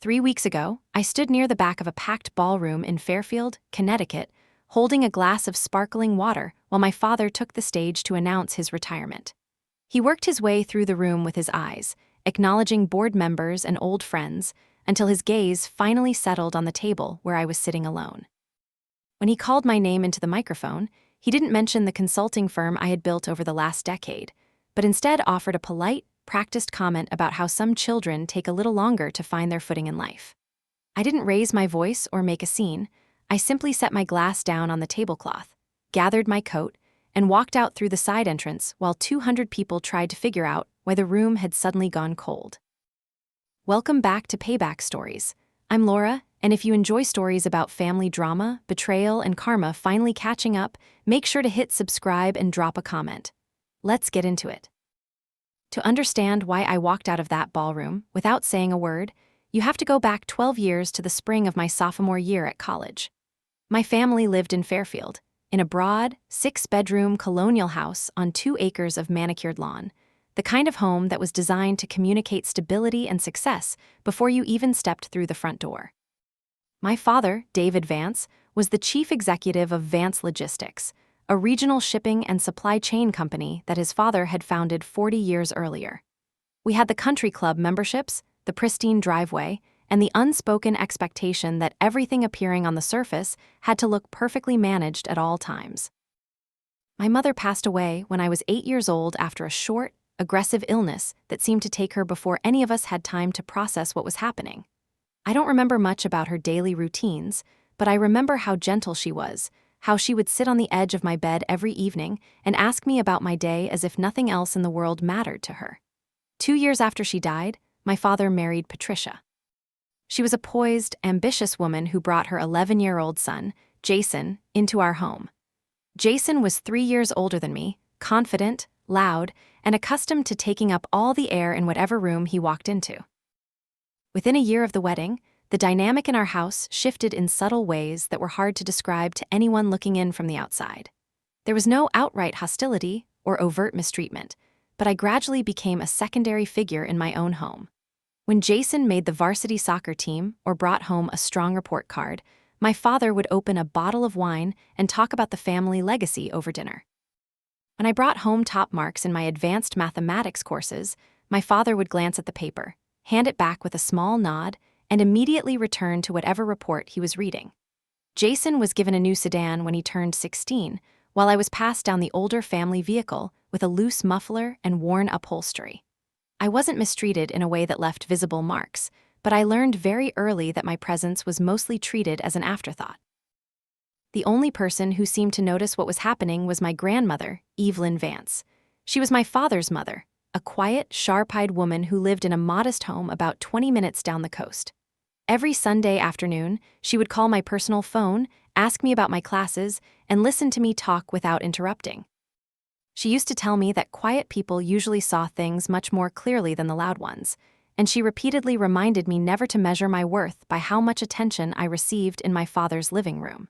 3 weeks ago, I stood near the back of a packed ballroom in Fairfield, Connecticut, holding a glass of sparkling water while my father took the stage to announce his retirement. He worked his way through the room with his eyes, acknowledging board members and old friends, until his gaze finally settled on the table where I was sitting alone. When he called my name into the microphone, he didn't mention the consulting firm I had built over the last decade, but instead offered a polite, practiced comment about how some children take a little longer to find their footing in life. I didn't raise my voice or make a scene. I simply set my glass down on the tablecloth, gathered my coat, and walked out through the side entrance while 200 people tried to figure out why the room had suddenly gone cold. Welcome back to Payback Stories. I'm Laura, and if you enjoy stories about family drama, betrayal, and karma finally catching up, make sure to hit subscribe and drop a comment. Let's get into it. To understand why I walked out of that ballroom without saying a word, you have to go back 12 years to the spring of my sophomore year at college. My family lived in Fairfield, in a broad, 6-bedroom colonial house on 2 acres of manicured lawn, the kind of home that was designed to communicate stability and success before you even stepped through the front door. My father, David Vance, was the chief executive of Vance Logistics, a regional shipping and supply chain company that his father had founded 40 years earlier. We had the country club memberships, the pristine driveway, and the unspoken expectation that everything appearing on the surface had to look perfectly managed at all times. My mother passed away when I was 8 years old after a short, aggressive illness that seemed to take her before any of us had time to process what was happening. I don't remember much about her daily routines, but I remember how gentle she was, how she would sit on the edge of my bed every evening and ask me about my day as if nothing else in the world mattered to her. 2 years after she died, my father married Patricia. She was a poised, ambitious woman who brought her 11-year-old son, Jason, into our home. Jason was 3 years older than me, confident, loud, and accustomed to taking up all the air in whatever room he walked into. Within a year of the wedding, the dynamic in our house shifted in subtle ways that were hard to describe to anyone looking in from the outside. There was no outright hostility or overt mistreatment, but I gradually became a secondary figure in my own home. When Jason made the varsity soccer team or brought home a strong report card, my father would open a bottle of wine and talk about the family legacy over dinner. When I brought home top marks in my advanced mathematics courses, my father would glance at the paper, hand it back with a small nod, and immediately return to whatever report he was reading. Jason was given a new sedan when he turned 16, while I was passed down the older family vehicle with a loose muffler and worn upholstery. I wasn't mistreated in a way that left visible marks, but I learned very early that my presence was mostly treated as an afterthought. The only person who seemed to notice what was happening was my grandmother, Evelyn Vance. She was my father's mother, a quiet, sharp-eyed woman who lived in a modest home about 20 minutes down the coast. Every Sunday afternoon, she would call my personal phone, ask me about my classes, and listen to me talk without interrupting. She used to tell me that quiet people usually saw things much more clearly than the loud ones, and she repeatedly reminded me never to measure my worth by how much attention I received in my father's living room.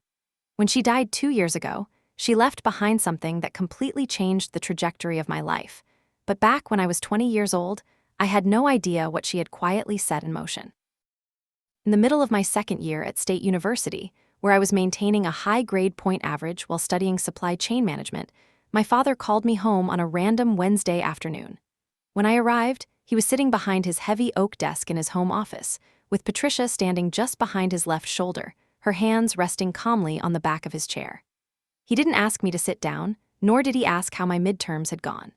When she died 2 years ago, she left behind something that completely changed the trajectory of my life. But back when I was 20 years old, I had no idea what she had quietly set in motion. In the middle of my second year at State University, where I was maintaining a high grade point average while studying supply chain management, my father called me home on a random Wednesday afternoon. When I arrived, he was sitting behind his heavy oak desk in his home office, with Patricia standing just behind his left shoulder, her hands resting calmly on the back of his chair. He didn't ask me to sit down, nor did he ask how my midterms had gone.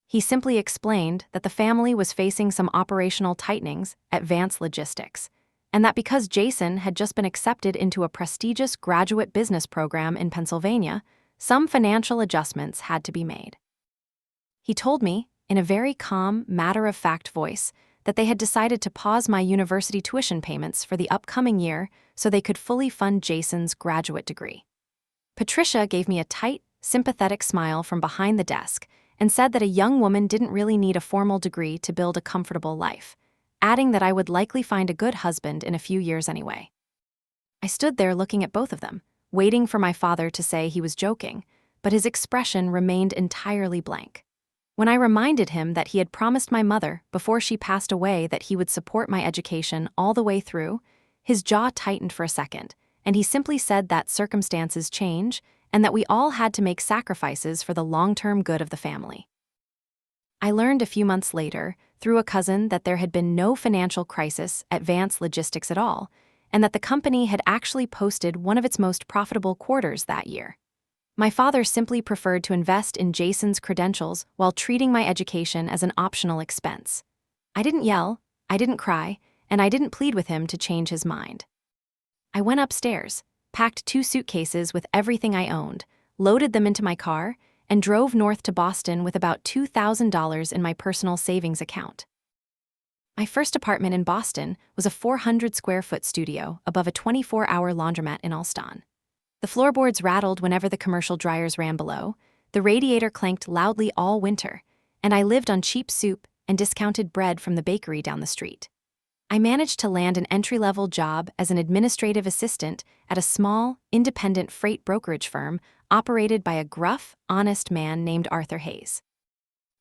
He simply explained that the family was facing some operational tightenings at Vance Logistics, and that because Jason had just been accepted into a prestigious graduate business program in Pennsylvania, some financial adjustments had to be made. He told me, in a very calm, matter-of-fact voice, that they had decided to pause my university tuition payments for the upcoming year so they could fully fund Jason's graduate degree. Patricia gave me a tight, sympathetic smile from behind the desk and said that a young woman didn't really need a formal degree to build a comfortable life, adding that I would likely find a good husband in a few years anyway. I stood there looking at both of them, waiting for my father to say he was joking, but his expression remained entirely blank. When I reminded him that he had promised my mother before she passed away that he would support my education all the way through, his jaw tightened for a second, and he simply said that circumstances change and that we all had to make sacrifices for the long-term good of the family. I learned a few months later, through a cousin, that there had been no financial crisis at Vance Logistics at all, and that the company had actually posted one of its most profitable quarters that year. My father simply preferred to invest in Jason's credentials while treating my education as an optional expense. I didn't yell, I didn't cry, and I didn't plead with him to change his mind. I went upstairs, packed 2 suitcases with everything I owned, loaded them into my car, and drove north to Boston with about $2,000 in my personal savings account. My first apartment in Boston was a 400-square-foot studio above a 24-hour laundromat in Allston. The floorboards rattled whenever the commercial dryers ran below, the radiator clanked loudly all winter, and I lived on cheap soup and discounted bread from the bakery down the street. I managed to land an entry-level job as an administrative assistant at a small, independent freight brokerage firm operated by a gruff, honest man named Arthur Hayes.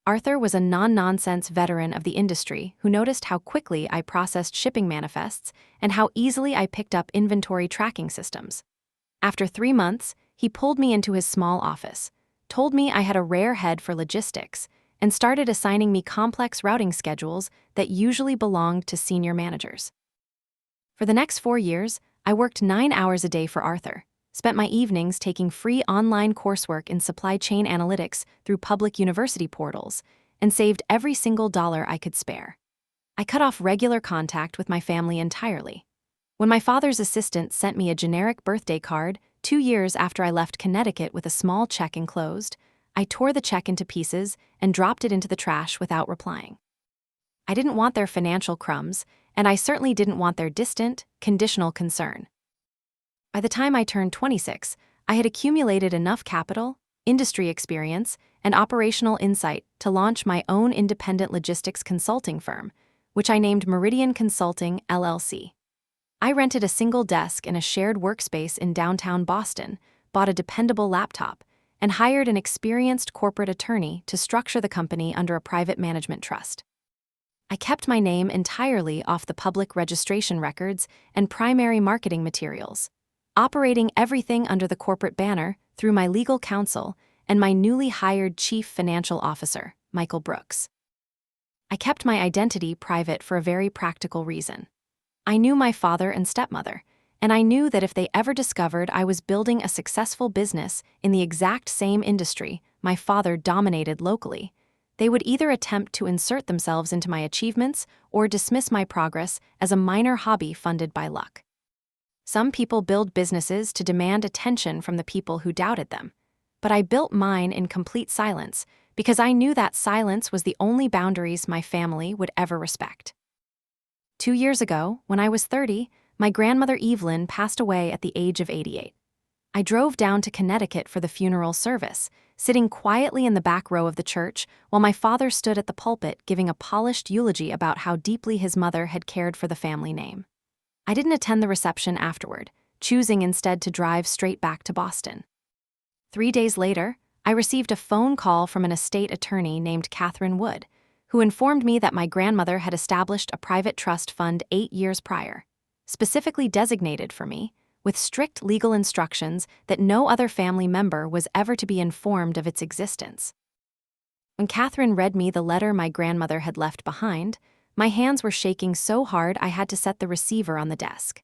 Arthur was a non-nonsense veteran of the industry who noticed how quickly I processed shipping manifests and how easily I picked up inventory tracking systems. After 3 months, he pulled me into his small office, told me I had a rare head for logistics, and started assigning me complex routing schedules that usually belonged to senior managers. For the next 4 years, I worked 9 hours a day for Arthur, spent my evenings taking free online coursework in supply chain analytics through public university portals, and saved every single dollar I could spare. I cut off regular contact with my family entirely. When my father's assistant sent me a generic birthday card 2 years after I left Connecticut with a small check enclosed, I tore the check into pieces and dropped it into the trash without replying. I didn't want their financial crumbs, and I certainly didn't want their distant, conditional concern. By the time I turned 26, I had accumulated enough capital, industry experience, and operational insight to launch my own independent logistics consulting firm, which I named Meridian Consulting, LLC. I rented a single desk in a shared workspace in downtown Boston, bought a dependable laptop, and hired an experienced corporate attorney to structure the company under a private management trust. I kept my name entirely off the public registration records and primary marketing materials, operating everything under the corporate banner through my legal counsel and my newly hired chief financial officer, Michael Brooks. I kept my identity private for a very practical reason. I knew my father and stepmother, and I knew that if they ever discovered I was building a successful business in the exact same industry my father dominated locally, they would either attempt to insert themselves into my achievements or dismiss my progress as a minor hobby funded by luck. Some people build businesses to demand attention from the people who doubted them, but I built mine in complete silence because I knew that silence was the only boundaries my family would ever respect. 2 years ago, when I was 30, my grandmother Evelyn passed away at the age of 88. I drove down to Connecticut for the funeral service, sitting quietly in the back row of the church while my father stood at the pulpit giving a polished eulogy about how deeply his mother had cared for the family name. I didn't attend the reception afterward, choosing instead to drive straight back to Boston. 3 days later, I received a phone call from an estate attorney named Catherine Wood, who informed me that my grandmother had established a private trust fund 8 years prior, specifically designated for me, with strict legal instructions that no other family member was ever to be informed of its existence. When Catherine read me the letter my grandmother had left behind, my hands were shaking so hard I had to set the receiver on the desk.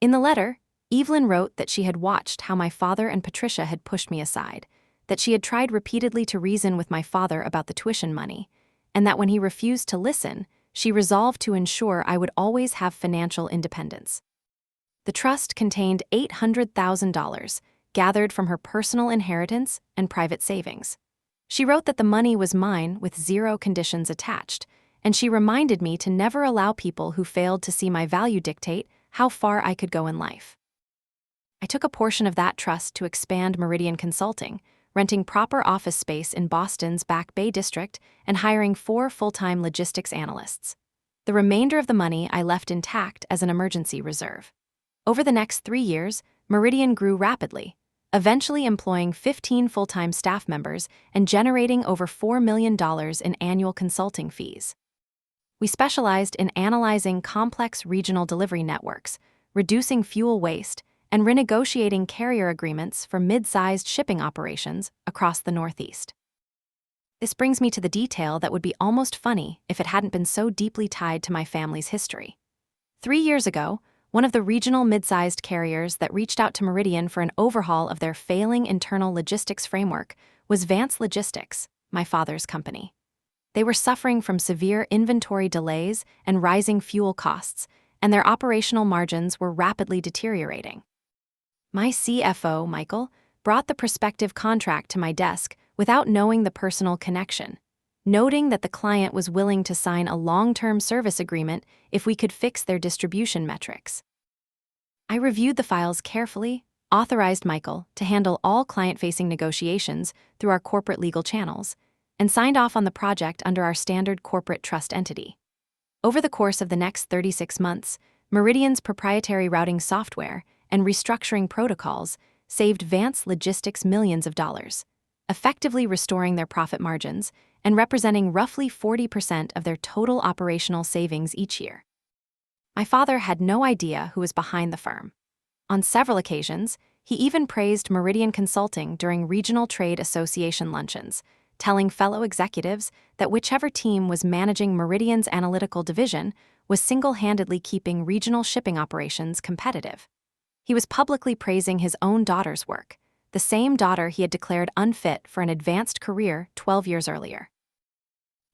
In the letter, Evelyn wrote that she had watched how my father and Patricia had pushed me aside, that she had tried repeatedly to reason with my father about the tuition money, and that when he refused to listen, she resolved to ensure I would always have financial independence. The trust contained $800,000, gathered from her personal inheritance and private savings. She wrote that the money was mine with 0 conditions attached, and she reminded me to never allow people who failed to see my value dictate how far I could go in life. I took a portion of that trust to expand Meridian Consulting, renting proper office space in Boston's Back Bay district and hiring 4 full-time logistics analysts. The remainder of the money I left intact as an emergency reserve. Over the next 3 years, Meridian grew rapidly, eventually employing 15 full-time staff members and generating over $4 million in annual consulting fees. We specialized in analyzing complex regional delivery networks, reducing fuel waste, and renegotiating carrier agreements for mid-sized shipping operations across the Northeast. This brings me to the detail that would be almost funny if it hadn't been so deeply tied to my family's history. 3 years ago, one of the regional mid-sized carriers that reached out to Meridian for an overhaul of their failing internal logistics framework was Vance Logistics, my father's company. They were suffering from severe inventory delays and rising fuel costs, and their operational margins were rapidly deteriorating. My CFO, Michael, brought the prospective contract to my desk without knowing the personal connection, noting that the client was willing to sign a long-term service agreement if we could fix their distribution metrics. I reviewed the files carefully, authorized Michael to handle all client-facing negotiations through our corporate legal channels, and signed off on the project under our standard corporate trust entity. Over the course of the next 36 months, Meridian's proprietary routing software and restructuring protocols saved Vance Logistics millions of dollars, effectively restoring their profit margins and representing roughly 40% of their total operational savings each year. My father had no idea who was behind the firm. On several occasions, he even praised Meridian Consulting during regional trade association luncheons, telling fellow executives that whichever team was managing Meridian's analytical division was single-handedly keeping regional shipping operations competitive. He was publicly praising his own daughter's work, the same daughter he had declared unfit for an advanced career 12 years earlier.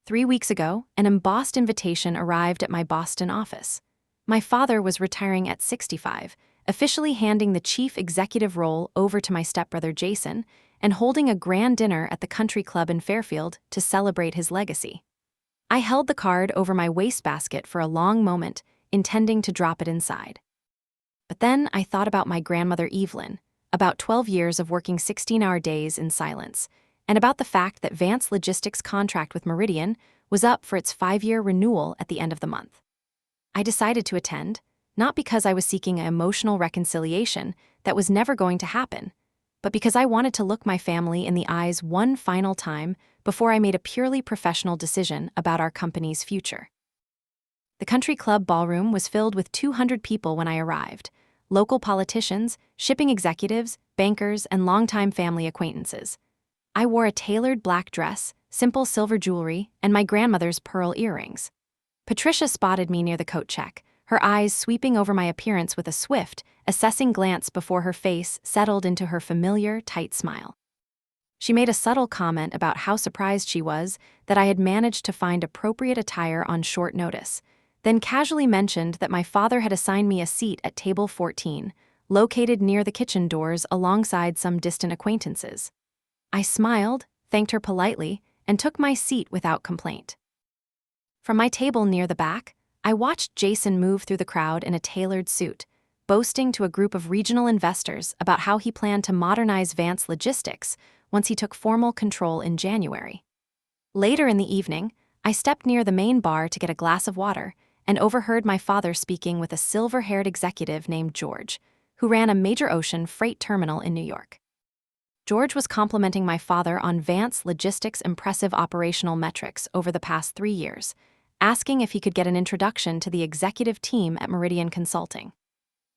3 weeks ago, an embossed invitation arrived at my Boston office. My father was retiring at 65, officially handing the chief executive role over to my stepbrother Jason, and holding a grand dinner at the country club in Fairfield to celebrate his legacy. I held the card over my wastebasket for a long moment, intending to drop it inside. But then I thought about my grandmother Evelyn, about 12 years of working 16-hour days in silence, and about the fact that Vance Logistics' contract with Meridian was up for its 5-year renewal at the end of the month. I decided to attend, not because I was seeking an emotional reconciliation that was never going to happen, but because I wanted to look my family in the eyes one final time before I made a purely professional decision about our company's future. The country club ballroom was filled with 200 people when I arrived: local politicians, shipping executives, bankers, and longtime family acquaintances. I wore a tailored black dress, simple silver jewelry, and my grandmother's pearl earrings. Patricia spotted me near the coat check, her eyes sweeping over my appearance with a swift, assessing glance before her face settled into her familiar, tight smile. She made a subtle comment about how surprised she was that I had managed to find appropriate attire on short notice, then casually mentioned that my father had assigned me a seat at table 14, located near the kitchen doors alongside some distant acquaintances. I smiled, thanked her politely, and took my seat without complaint. From my table near the back, I watched Jason move through the crowd in a tailored suit, boasting to a group of regional investors about how he planned to modernize Vance Logistics once he took formal control in January. Later in the evening, I stepped near the main bar to get a glass of water and overheard my father speaking with a silver-haired executive named George, who ran a major ocean freight terminal in New York. George was complimenting my father on Vance Logistics' impressive operational metrics over the past 3 years, asking if he could get an introduction to the executive team at Meridian Consulting.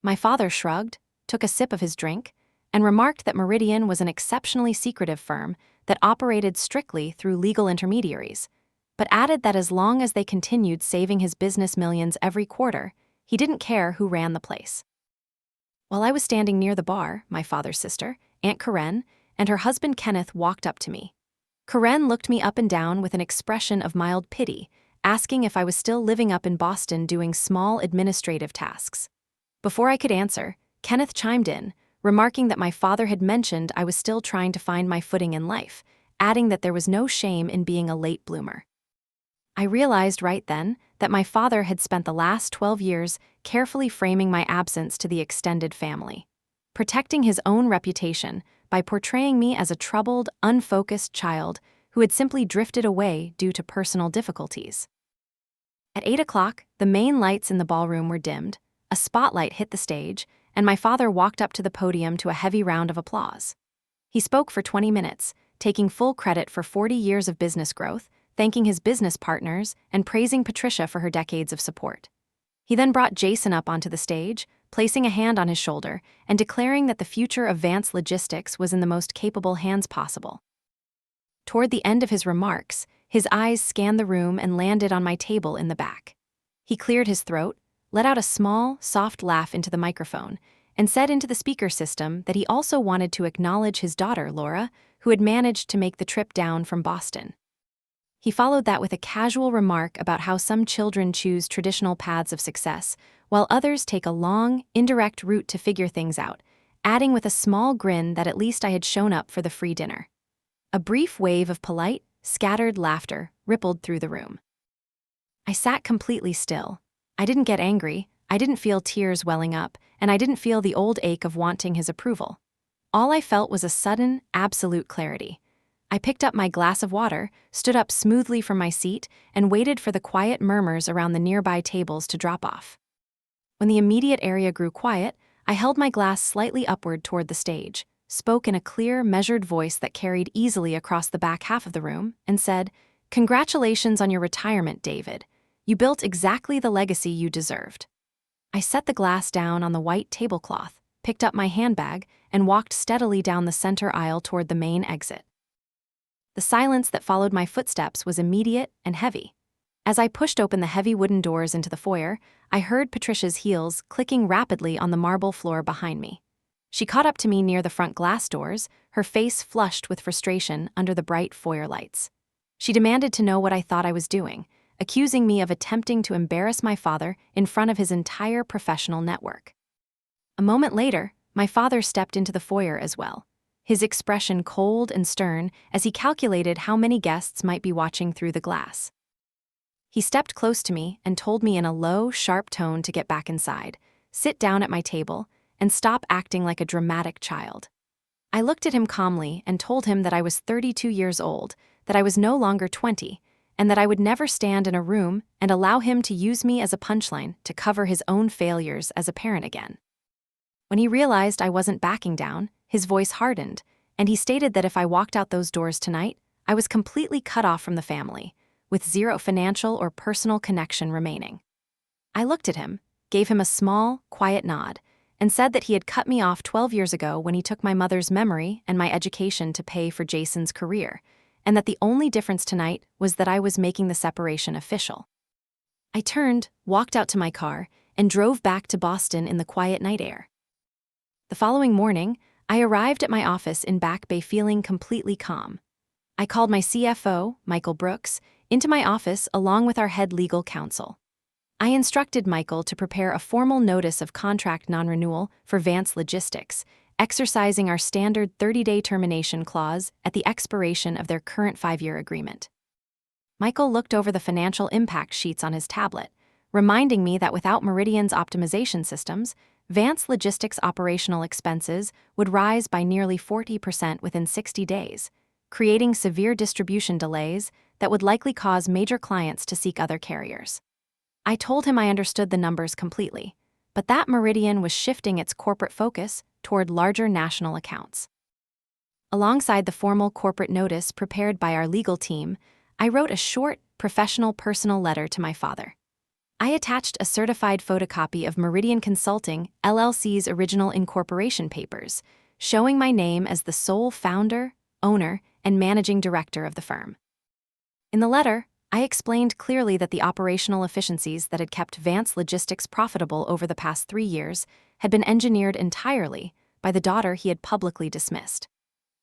My father shrugged, took a sip of his drink, and remarked that Meridian was an exceptionally secretive firm that operated strictly through legal intermediaries, but added that as long as they continued saving his business millions every quarter, he didn't care who ran the place. While I was standing near the bar, my father's sister, Aunt Karen, and her husband Kenneth walked up to me. Karen looked me up and down with an expression of mild pity, asking if I was still living up in Boston doing small administrative tasks. Before I could answer, Kenneth chimed in, remarking that my father had mentioned I was still trying to find my footing in life, adding that there was no shame in being a late bloomer. I realized right then that my father had spent the last 12 years carefully framing my absence to the extended family, protecting his own reputation by portraying me as a troubled, unfocused child who had simply drifted away due to personal difficulties. At 8 o'clock, the main lights in the ballroom were dimmed, a spotlight hit the stage, and my father walked up to the podium to a heavy round of applause. He spoke for 20 minutes, taking full credit for 40 years of business growth, thanking his business partners, and praising Patricia for her decades of support. He then brought Jason up onto the stage, placing a hand on his shoulder and declaring that the future of Vance Logistics was in the most capable hands possible. Toward the end of his remarks, his eyes scanned the room and landed on my table in the back. He cleared his throat, let out a small, soft laugh into the microphone, and said into the speaker system that he also wanted to acknowledge his daughter, Laura, who had managed to make the trip down from Boston. He followed that with a casual remark about how some children choose traditional paths of success, while others take a long, indirect route to figure things out, adding with a small grin that at least I had shown up for the free dinner. A brief wave of polite, scattered laughter rippled through the room. I sat completely still. I didn't get angry, I didn't feel tears welling up, and I didn't feel the old ache of wanting his approval. All I felt was a sudden, absolute clarity. I picked up my glass of water, stood up smoothly from my seat, and waited for the quiet murmurs around the nearby tables to drop off. When the immediate area grew quiet, I held my glass slightly upward toward the stage, spoke in a clear, measured voice that carried easily across the back half of the room, and said, "Congratulations on your retirement, David. You built exactly the legacy you deserved." I set the glass down on the white tablecloth, picked up my handbag, and walked steadily down the center aisle toward the main exit. The silence that followed my footsteps was immediate and heavy. As I pushed open the heavy wooden doors into the foyer, I heard Patricia's heels clicking rapidly on the marble floor behind me. She caught up to me near the front glass doors, her face flushed with frustration under the bright foyer lights. She demanded to know what I thought I was doing, accusing me of attempting to embarrass my father in front of his entire professional network. A moment later, my father stepped into the foyer as well, his expression cold and stern as he calculated how many guests might be watching through the glass. He stepped close to me and told me in a low, sharp tone to get back inside, sit down at my table, and stop acting like a dramatic child. I looked at him calmly and told him that I was 32 years old, that I was no longer 20, and that I would never stand in a room and allow him to use me as a punchline to cover his own failures as a parent again. When he realized I wasn't backing down, his voice hardened, and he stated that if I walked out those doors tonight, I was completely cut off from the family, with zero financial or personal connection remaining. I looked at him, gave him a small, quiet nod, and said that he had cut me off 12 years ago when he took my mother's memory and my education to pay for Jason's career, and that the only difference tonight was that I was making the separation official. I turned, walked out to my car, and drove back to Boston in the quiet night air. The following morning, I arrived at my office in Back Bay feeling completely calm. I called my CFO, Michael Brooks, into my office along with our head legal counsel. I instructed Michael to prepare a formal notice of contract non-renewal for Vance Logistics, exercising our standard 30-day termination clause at the expiration of their current 5-year agreement. Michael looked over the financial impact sheets on his tablet, reminding me that without Meridian's optimization systems, Vance Logistics' operational expenses would rise by nearly 40% within 60 days, creating severe distribution delays that would likely cause major clients to seek other carriers. I told him I understood the numbers completely, but that Meridian was shifting its corporate focus toward larger national accounts. Alongside the formal corporate notice prepared by our legal team, I wrote a short, professional personal letter to my father. I attached a certified photocopy of Meridian Consulting, LLC's original incorporation papers, showing my name as the sole founder, owner, and managing director of the firm. In the letter, I explained clearly that the operational efficiencies that had kept Vance Logistics profitable over the past 3 years had been engineered entirely by the daughter he had publicly dismissed.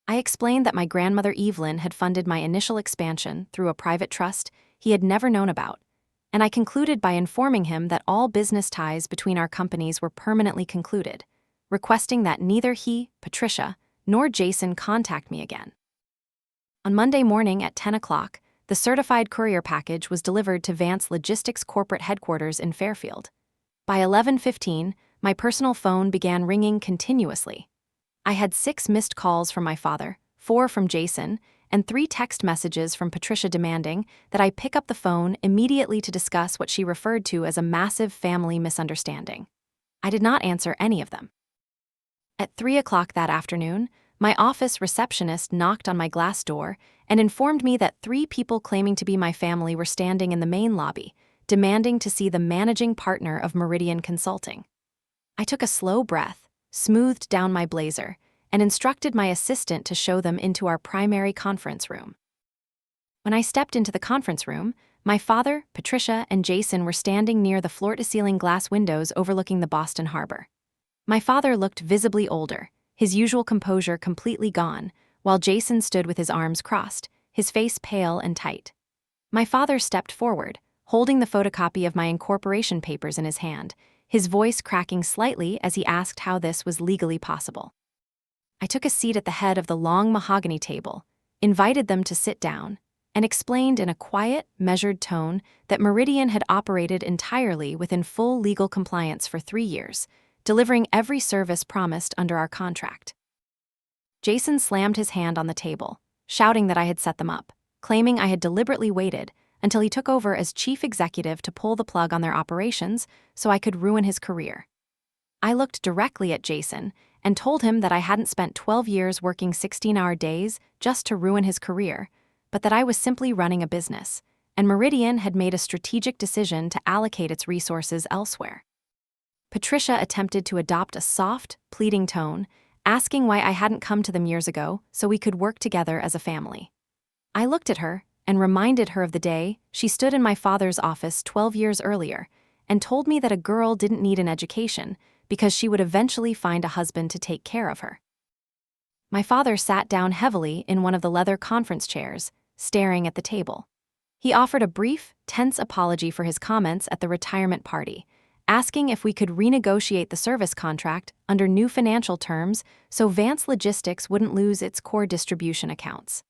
I explained that my grandmother Evelyn had funded my initial expansion through a private trust he had never known about, and I concluded by informing him that all business ties between our companies were permanently concluded, requesting that neither he, Patricia, nor Jason contact me again. On Monday morning at 10 o'clock, the certified courier package was delivered to Vance Logistics corporate headquarters in Fairfield. By 11:15, my personal phone began ringing continuously. I had 6 missed calls from my father, 4 from Jason, and 3 text messages from Patricia demanding that I pick up the phone immediately to discuss what she referred to as a massive family misunderstanding. I did not answer any of them. At 3 o'clock that afternoon, my office receptionist knocked on my glass door and informed me that 3 people claiming to be my family were standing in the main lobby, demanding to see the managing partner of Meridian Consulting. I took a slow breath, smoothed down my blazer, and instructed my assistant to show them into our primary conference room. When I stepped into the conference room, my father, Patricia, and Jason were standing near the floor-to-ceiling glass windows overlooking the Boston Harbor. My father looked visibly older, his usual composure completely gone, while Jason stood with his arms crossed, his face pale and tight. My father stepped forward, holding the photocopy of my incorporation papers in his hand, his voice cracking slightly as he asked how this was legally possible. I took a seat at the head of the long mahogany table, invited them to sit down, and explained in a quiet, measured tone that Meridian had operated entirely within full legal compliance for 3 years, delivering every service promised under our contract. Jason slammed his hand on the table, shouting that I had set them up, claiming I had deliberately waited until he took over as chief executive to pull the plug on their operations so I could ruin his career. I looked directly at Jason and told him that I hadn't spent 12 years working 16-hour days just to ruin his career, but that I was simply running a business, and Meridian had made a strategic decision to allocate its resources elsewhere. Patricia attempted to adopt a soft, pleading tone, asking why I hadn't come to them years ago so we could work together as a family. I looked at her and reminded her of the day she stood in my father's office 12 years earlier and told me that a girl didn't need an education because she would eventually find a husband to take care of her. My father sat down heavily in one of the leather conference chairs, staring at the table. He offered a brief, tense apology for his comments at the retirement party, asking if we could renegotiate the service contract under new financial terms so Vance Logistics wouldn't lose its core distribution accounts.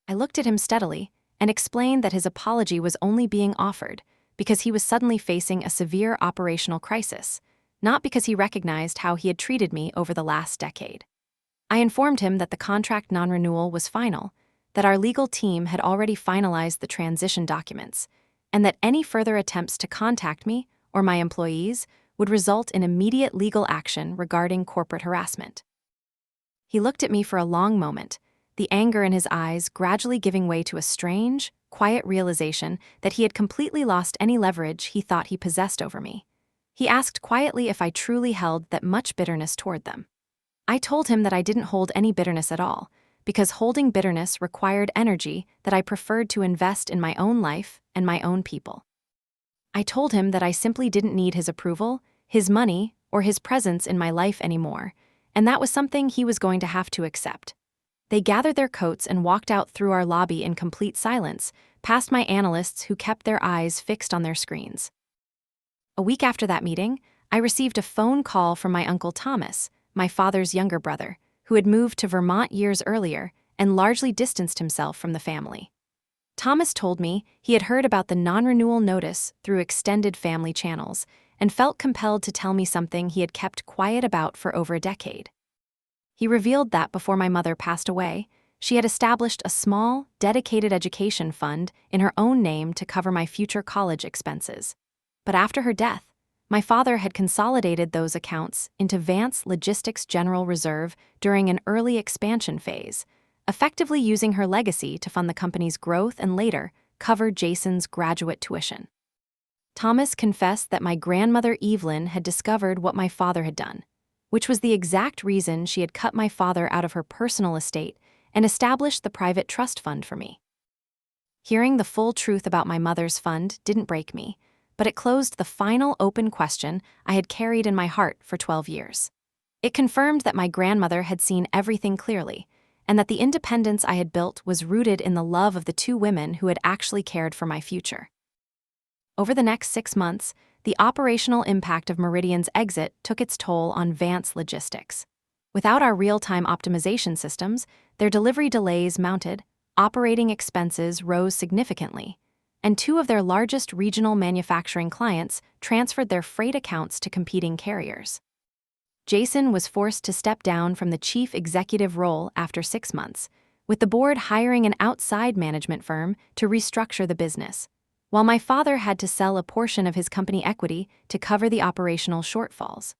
I looked at him steadily and explained that his apology was only being offered because he was suddenly facing a severe operational crisis, not because he recognized how he had treated me over the last decade. I informed him that the contract non-renewal was final, that our legal team had already finalized the transition documents, and that any further attempts to contact me or my employees would result in immediate legal action regarding corporate harassment. He looked at me for a long moment, the anger in his eyes gradually giving way to a strange, quiet realization that he had completely lost any leverage he thought he possessed over me. He asked quietly if I truly held that much bitterness toward them. I told him that I didn't hold any bitterness at all, because holding bitterness required energy that I preferred to invest in my own life and my own people. I told him that I simply didn't need his approval, his money, or his presence in my life anymore, and that was something he was going to have to accept. They gathered their coats and walked out through our lobby in complete silence, past my analysts who kept their eyes fixed on their screens. A week after that meeting, I received a phone call from my Uncle Thomas, my father's younger brother, who had moved to Vermont years earlier and largely distanced himself from the family. Thomas told me he had heard about the non-renewal notice through extended family channels and felt compelled to tell me something he had kept quiet about for over a decade. He revealed that before my mother passed away, she had established a small, dedicated education fund in her own name to cover my future college expenses. But after her death, my father had consolidated those accounts into Vance Logistics General Reserve during an early expansion phase, effectively using her legacy to fund the company's growth and later cover Jason's graduate tuition. Thomas confessed that my grandmother Evelyn had discovered what my father had done, which was the exact reason she had cut my father out of her personal estate and established the private trust fund for me. Hearing the full truth about my mother's fund didn't break me, but it closed the final open question I had carried in my heart for 12 years. It confirmed that my grandmother had seen everything clearly, and that the independence I had built was rooted in the love of the 2 women who had actually cared for my future. Over the next 6 months, the operational impact of Meridian's exit took its toll on Vance Logistics. Without our real-time optimization systems, their delivery delays mounted, operating expenses rose significantly, and 2 of their largest regional manufacturing clients transferred their freight accounts to competing carriers. Jason was forced to step down from the chief executive role after 6 months, with the board hiring an outside management firm to restructure the business, while my father had to sell a portion of his company equity to cover the operational shortfalls.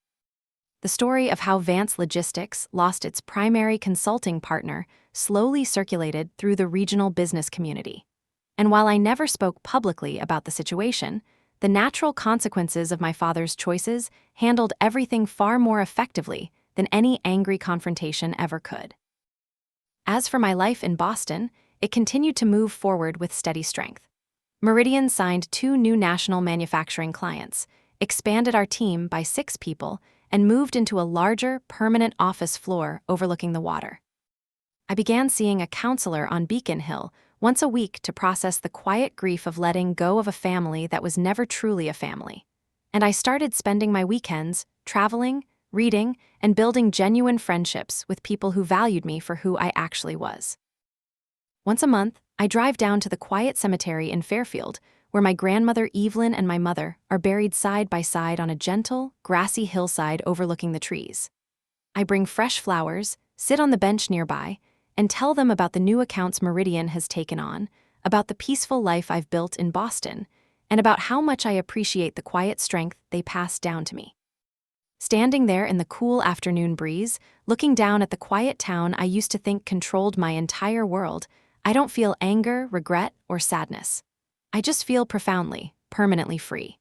The story of how Vance Logistics lost its primary consulting partner slowly circulated through the regional business community. And while I never spoke publicly about the situation, the natural consequences of my father's choices handled everything far more effectively than any angry confrontation ever could. As for my life in Boston, it continued to move forward with steady strength. Meridian signed 2 new national manufacturing clients, expanded our team by 6 people, and moved into a larger, permanent office floor overlooking the water. I began seeing a counselor on Beacon Hill once a week to process the quiet grief of letting go of a family that was never truly a family. And I started spending my weekends traveling, reading, and building genuine friendships with people who valued me for who I actually was. Once a month, I drive down to the quiet cemetery in Fairfield, where my grandmother Evelyn and my mother are buried side by side on a gentle, grassy hillside overlooking the trees. I bring fresh flowers, sit on the bench nearby, and tell them about the new accounts Meridian has taken on, about the peaceful life I've built in Boston, and about how much I appreciate the quiet strength they passed down to me. Standing there in the cool afternoon breeze, looking down at the quiet town I used to think controlled my entire world, I don't feel anger, regret, or sadness. I just feel profoundly, permanently free.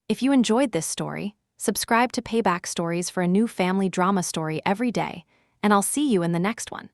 If you enjoyed this story, subscribe to Payback Stories for a new family drama story every day, and I'll see you in the next one.